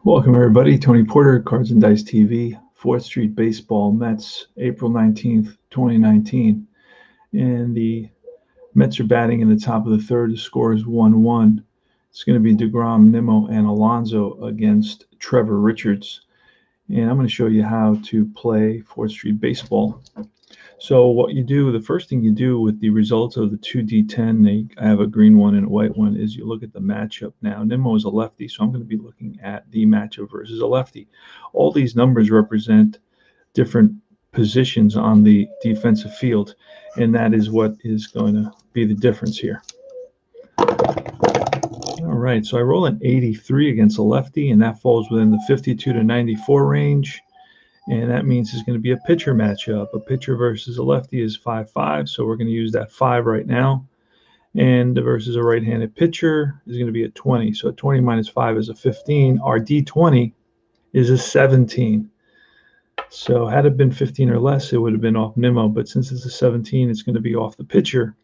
Welcome everybody, Tony Porter, Cards and Dice TV, 4th Street Baseball, Mets, April 19th, 2019. And the Mets are batting in the top of the third. The score is 1-1. It's going to be DeGrom, Nimmo, and Alonso against Trevor Richards. And I'm going to show you how to play 4th Street Baseball. So what you do, the first thing you do with the results of the 2D10, I have a green one and a white one, is you look at the matchup. Now, Nimmo is a lefty, so I'm going to be looking at the matchup versus a lefty. All these numbers represent different positions on the defensive field, and that is what is going to be the difference here. All right, so I roll an 83 against a lefty, and that falls within the 52 to 94 range. And that means it's going to be a pitcher matchup. A pitcher versus a lefty is 5-5, so we're going to use that 5 right now. And versus a right-handed pitcher is going to be a 20. So a 20 minus 5 is a 15. Our D20 is a 17. So had it been 15 or less, it would have been off Nimmo. But since it's a 17, it's going to be off the pitcher.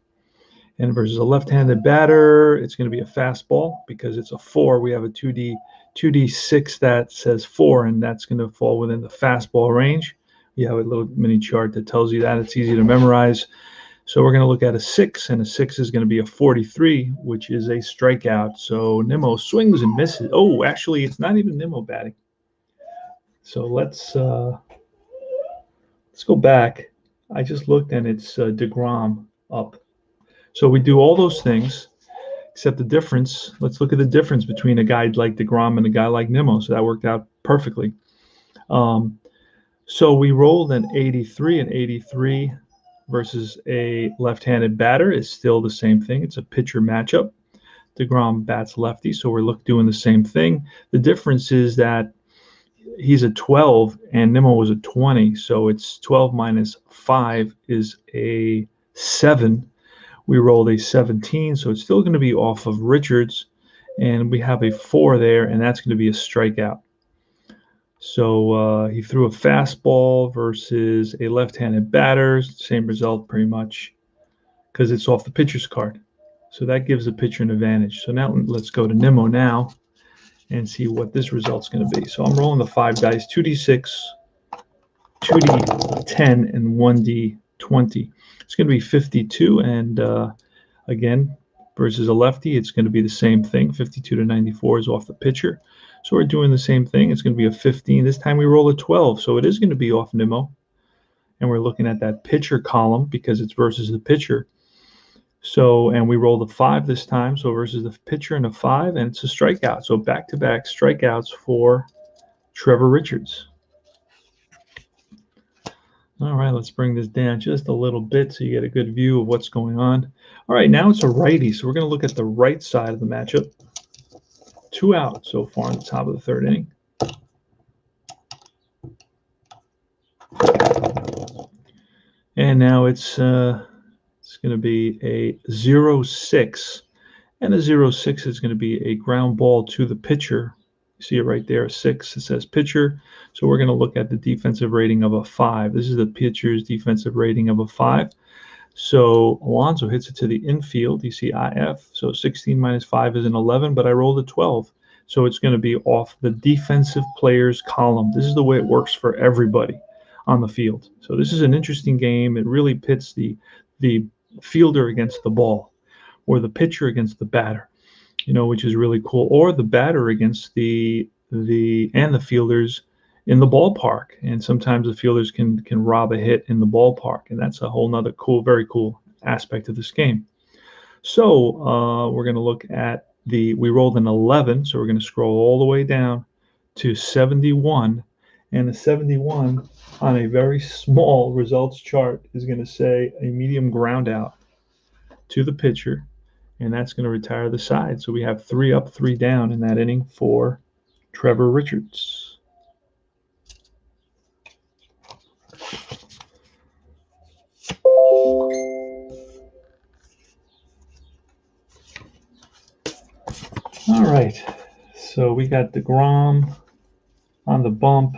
And versus a left-handed batter, it's going to be a fastball because it's a 4. We have a 2D6 that says 4, and that's going to fall within the fastball range. You have a little mini chart that tells you that. It's easy to memorize. So we're going to look at a 6, and a 6 is going to be a 43, which is a strikeout. So Nimmo swings and misses. Oh, actually, it's not even Nimmo batting. So let's go back. I just looked, and it's DeGrom up. So we do all those things, except the difference. Let's look at the difference between a guy like DeGrom and a guy like Nimmo. So that worked out perfectly. So we rolled an 83. An 83 versus a left-handed batter is still the same thing. It's a pitcher matchup. DeGrom bats lefty, so we're doing the same thing. The difference is that he's a 12 and Nimmo was a 20. So it's 12 minus 5 is a 7. We rolled a 17, so it's still going to be off of Richards, and we have a 4 there, and that's going to be a strikeout. So he threw a fastball versus a left-handed batter, same result pretty much, because it's off the pitcher's card. So that gives the pitcher an advantage. So now let's go to Nimmo now and see what this result's going to be. So I'm rolling the 5 dice, 2D6, 2D10, and 1D20. It's going to be 52, and again, versus a lefty, it's going to be the same thing. 52 to 94 is off the pitcher. So we're doing the same thing. It's going to be a 15. This time we roll a 12, so it is going to be off Nimmo. And we're looking at that pitcher column because it's versus the pitcher. So, and we roll the 5 this time, so versus the pitcher and a 5, and it's a strikeout. So back-to-back strikeouts for Trevor Richards. All right, let's bring this down just a little bit so you get a good view of what's going on. All right, now it's a righty, so we're going to look at the right side of the matchup. 2 out so far in the top of the 3rd inning. And now it's going to be a 0-6, and a 0-6 is going to be a ground ball to the pitcher. You see it right there, a 6. It says pitcher. So we're going to look at the defensive rating of a 5. This is the pitcher's defensive rating of a 5. So Alonso hits it to the infield. You see IF. So 16 minus 5 is an 11, but I rolled a 12. So it's going to be off the defensive players column. This is the way it works for everybody on the field. So this is an interesting game. It really pits the fielder against the ball, or the pitcher against the batter, which is really cool, or the batter against the fielders in the ballpark. And sometimes the fielders can rob a hit in the ballpark, and that's a whole nother very cool aspect of this game. So we're going to look at we rolled an 11, so we're going to scroll all the way down to 71, and the 71 on a very small results chart is going to say a medium ground out to the pitcher, and that's going to retire the side. So we have 3 up, 3 down in that inning for Trevor Richards. All right, so we got DeGrom on the bump,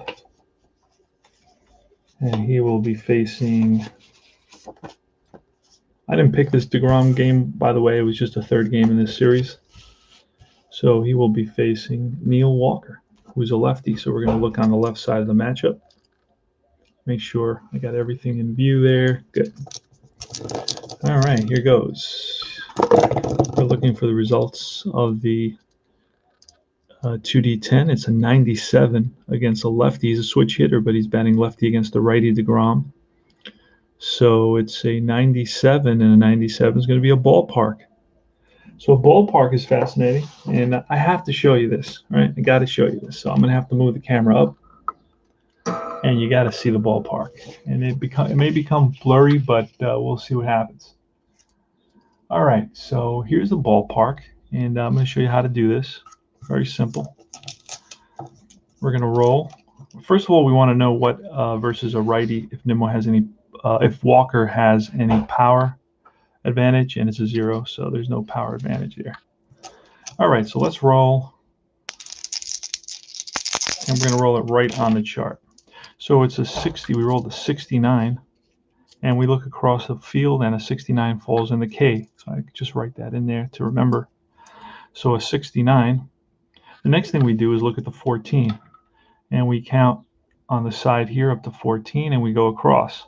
and he will be facing. I didn't pick this DeGrom game, by the way. It was just a 3rd game in this series. So he will be facing Neil Walker. who's a lefty. So we're going to look on the left side of the matchup. Make sure I got everything in view there. Good. All right, here goes. We're looking for the results of the 2D10. It's a 97 against a lefty. He's a switch hitter, but he's batting lefty against a righty DeGrom. So it's a 97, and a 97 is going to be a ballpark. So a ballpark is fascinating, and I have to show you this, right? I got to show you this. So I'm going to have to move the camera up, and you got to see the ballpark. And it may become blurry, but we'll see what happens. All right, so here's the ballpark, and I'm going to show you how to do this. Very simple. We're going to roll. First of all, we want to know what versus a righty, if Nimmo has any, if Walker has any power advantage, and it's a 0, so there's no power advantage there. All right, so let's roll, and we're going to roll it right on the chart. So it's a 60. We rolled a 69, and we look across the field, and a 69 falls in the K. So I just write that in there to remember. So a 69. The next thing we do is look at the 14, and we count on the side here up to 14, and we go across.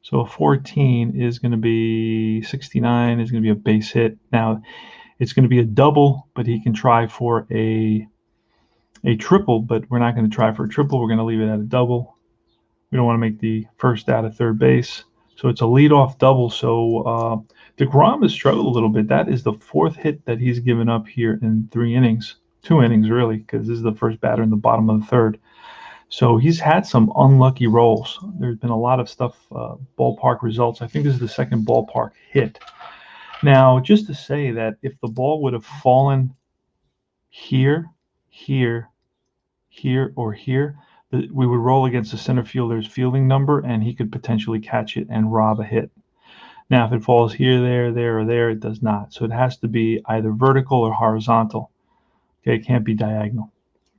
So a 14 is going to be 69, is going to be a base hit. Now, it's going to be a double, but he can try for a triple, but we're not going to try for a triple. We're going to leave it at a double. We don't want to make the first out of third base. So it's a leadoff double. So DeGrom has struggled a little bit. That is the 4th hit that he's given up here in 3 innings. 2 innings, really, because this is the first batter in the bottom of the 3rd. So he's had some unlucky rolls. There's been a lot of stuff, ballpark results. I think this is the 2nd ballpark hit. Now, just to say that if the ball would have fallen here, here, here, or here, we would roll against the center fielder's fielding number, and he could potentially catch it and rob a hit. Now, if it falls here, there, or there, it does not. So it has to be either vertical or horizontal. Okay, it can't be diagonal.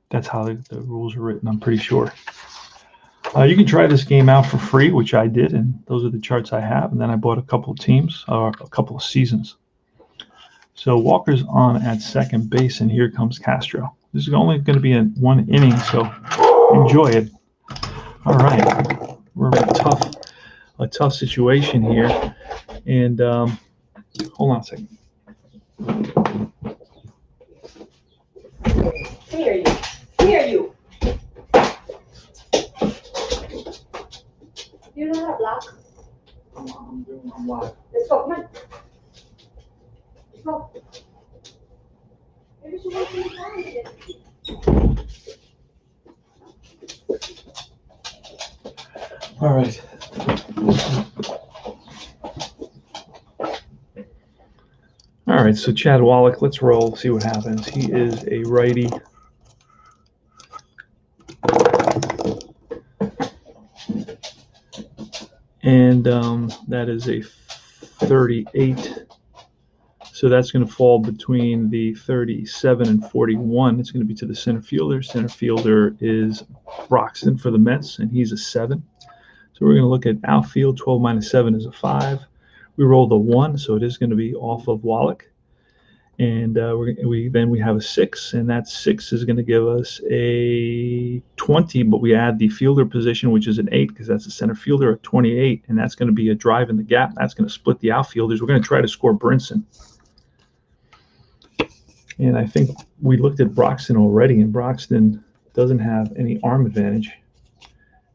That's how the rules are written, I'm pretty sure. You can try this game out for free, which I did, and those are the charts I have. And then I bought a couple of teams, or a couple of seasons. So Walker's on at second base, and here comes Castro. This is only going to be in 1 inning, so enjoy it. All right, we're in a tough situation here, and hold on a second. Here you. You don't have luck. I'm live. Let's go, come on. Let's go. Maybe she wants to find it. All right. All right, so Chad Wallach, let's roll, see what happens. He is a righty. And that is a 38. So that's going to fall between the 37 and 41. It's going to be to the center fielder. Center fielder is Broxton for the Mets, and he's a 7. So we're going to look at outfield. 12 minus 7 is a 5. We rolled a 1, so it is going to be off of Wallach. And we have a 6, and that 6 is going to give us a 20, but we add the fielder position, which is an 8, because that's a center fielder at 28, and that's going to be a drive in the gap. That's going to split the outfielders. We're going to try to score Brinson. And I think we looked at Broxton already, and Broxton doesn't have any arm advantage.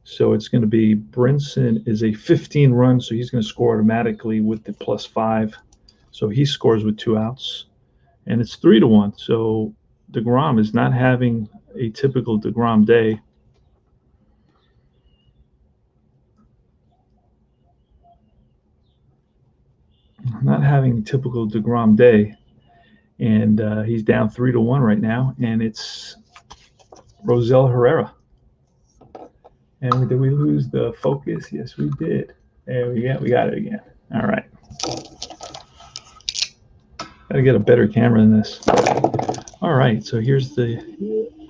So it's going to be Brinson is a 15 run, so he's going to score automatically with the +5. So he scores with 2 outs. And it's 3-1. So DeGrom is not having a typical DeGrom day. Not having a typical DeGrom day. And he's down 3-1 right now. And it's Rosell Herrera. And did we lose the focus? Yes, we did. There we go. We got it again. All right. Got to get a better camera than this. All right, so here's the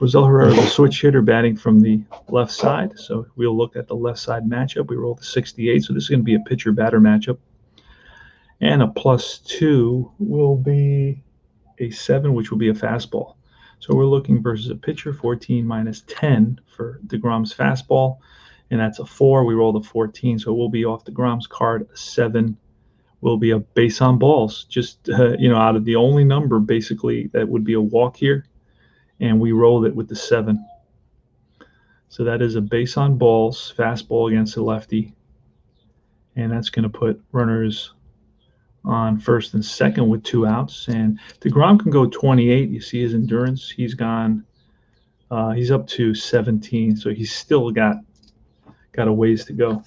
Rosell Herrera, the switch hitter, batting from the left side. So we'll look at the left side matchup. We rolled a 68, so this is going to be a pitcher-batter matchup. And a +2 will be a 7, which will be a fastball. So we're looking versus a pitcher, 14 minus 10 for DeGrom's fastball, and that's a 4. We rolled a 14, so we'll be off DeGrom's card. A 7 will be a base on balls, just out of the only number basically that would be a walk here, and we rolled it with the 7. So that is a base on balls, fastball against the lefty, and that's going to put runners on first and second with 2 outs. And DeGrom can go 28. You see his endurance. He's gone. He's up to 17, so he's still got a ways to go.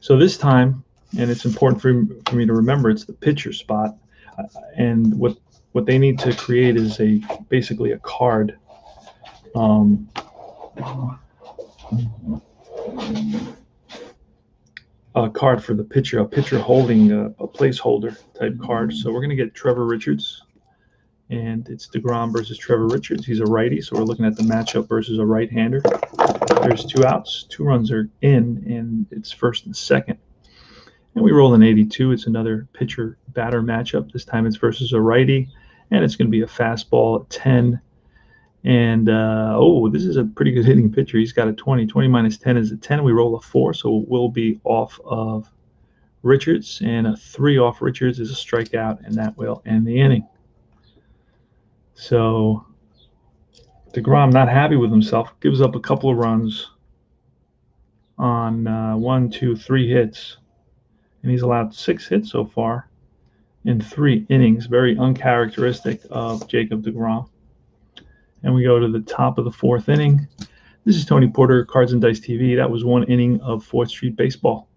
So this time, and it's important for me to remember, it's the pitcher spot, and what they need to create is basically a card. A card for the pitcher, a pitcher holding a placeholder type card. So we're going to get Trevor Richards, and it's DeGrom versus Trevor Richards. He's a righty, so we're looking at the matchup versus a right-hander. There's 2 outs, 2 runs are in, and it's first and second. And we roll an 82. It's another pitcher-batter matchup. This time it's versus a righty, and it's going to be a fastball at 10. And, this is a pretty good hitting pitcher. He's got a 20. 20 minus 10 is a 10. We roll a 4, so we'll be off of Richards. And a 3 off Richards is a strikeout, and that will end the inning. So DeGrom not happy with himself. Gives up a couple of runs on 1, 2, 3 hits. And he's allowed 6 hits so far in 3 innings. Very uncharacteristic of Jacob DeGrom. And we go to the top of the 4th inning. This is Tony Porter, Cards and Dice TV. That was 1 inning of 4th Street baseball.